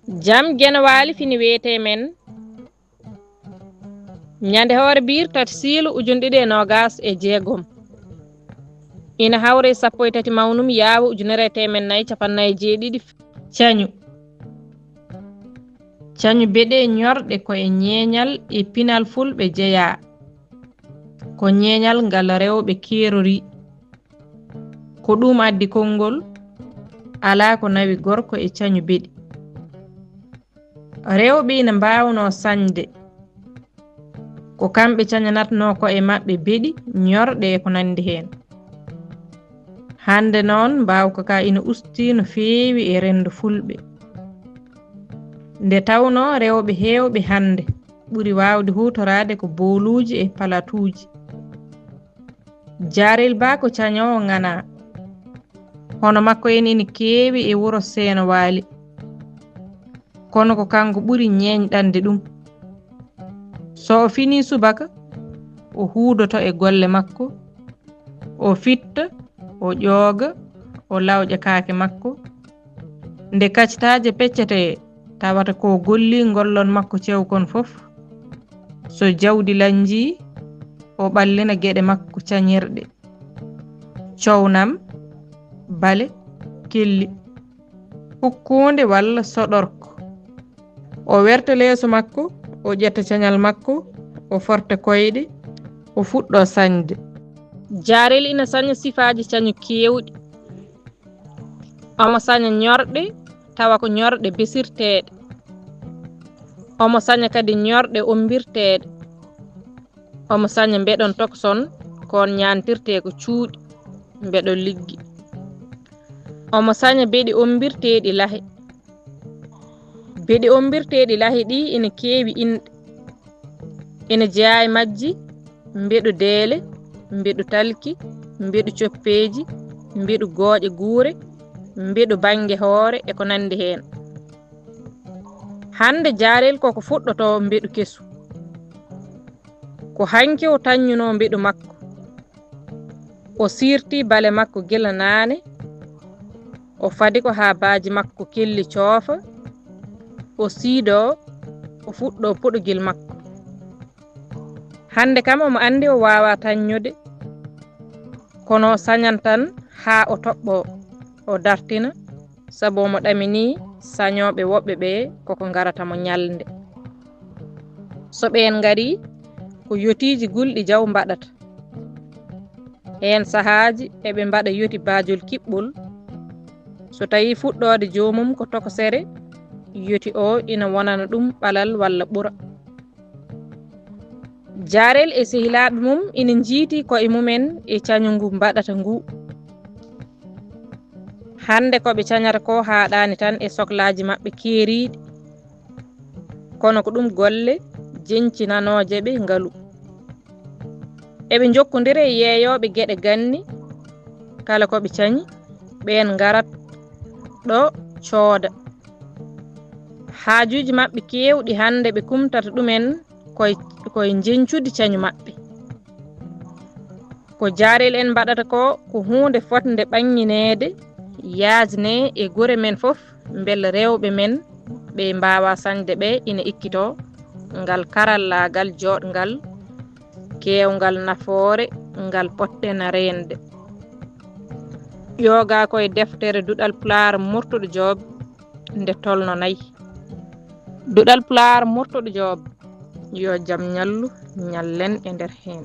jam gene waali fini wiyete men ñande hoore biir tati siilu ujun ɗiɗi e nogas e jeegom ina hawre 13 mawnum yaawa ujunere temen nayi capannayi jeeɗiɗi cañu cañu beɗe ñorɗe koye ñeeñal e pinal fulɓe jeeya ko ñeeñal ngal rewɓe keerori ko ɗum addi konngol alaa ko nawi gorko e cañu beɗi rewɓe ina mbawno sañde ko kamɓe cañanatno ko e maɓɓe beɗi ñorɗe e ko nandi heen hande noon mbawka ka ina usti no feewi e rendo fulɓe nde tawno rewɓe heewɓe hande ɓuri wawde hutorade ko booluji e palatuji Jarel Ba ko cañowo ngana hono makko en ina keewi e wuro Seeno Waali kono ko kanko ɓuri ñeeñɗande ɗum so o fini subaka o huudoto e golle makko o fitta o ƴooga o lawƴa kaake makko nde kacitaje peccete tawata ko golli ngollon makko cewkon fof so jawdi lanji o ɓallina geɗe makko cañirɗe cownam bale kelli hukkunde walla soɗorko o werta leeso makko o ƴetta cañal makko o forta koyɗe o fuɗɗo sañde Jarel ina saña sifaji cañu kewɗi omo saña ñorɗe tawa ko ñorɗe besirteɗe omo saña kadi ñorɗe ombirteɗe omo saña mbeɗon tokson kon ñantirte ko cuuɗi mbeɗo liggi omo saña beɗi ombirteɗi laahe beɗi ombirteɗi laahe ɗi ina keewi inɗe ina jeeya e majji mbeɗu deele mbeɗu talki mbeɗu coppeji mbeɗu gooƴe guure mbeɗu bange hoore e ko nandi heen hande Jarel koko fuɗɗoto mbeɗu kesu ko hanki o taññuno mbeɗu makko o sirti bale makko gila naane o fadi ko ha baaji makko kelli coofa o siido o fuɗɗo puɗogil makko hande kam omo andi o wawa taññude kono sañan tan ha o toɓɓo o dartina sabu omo ɗamini sañoɓe woɓɓe ɓe koko garata mo ñalde so ɓen ngari ko yotiji gulɗi jaw mbaɗata hen sahaji eɓe mbaɗa yoti bajol kiɓɓol so tawi fuɗɗode jomum ko tokosere yoti o ina wonana ɗum ɓalal walla ɓura Jarel e sehilaɓe mum ina jiiti koye mumen e cañu ngu mbaɗata ngu hande koɓe cañata ko haɗani tan e sohlaji maɓɓe keeriɗi kono ko ɗum golle jencinanojeɓe ngaalu eɓe jokkodira e yeeyoɓe gueɗe ganni kala koɓe cañi ɓen garat ɗo cooda haajuji maɓɓe kewɗi hande ɓe kumtata ɗumen koye jencude cañu maɓɓe ko Jarel en mbaɗata ko hunde fotde ɓanginede yaajne e guure men fof beele rewɓe men ɓe mbawa sañde ɓe ina ikkito ngal karallagal joɗgal kewgal nafoore ngal potten rende ƴooga koye deftere duɗal Pulaar murtuɗo Joob nde tolno 4 duɗal Pulaar murtuɗo Joob yo jaam ñallu ñallen e nder hen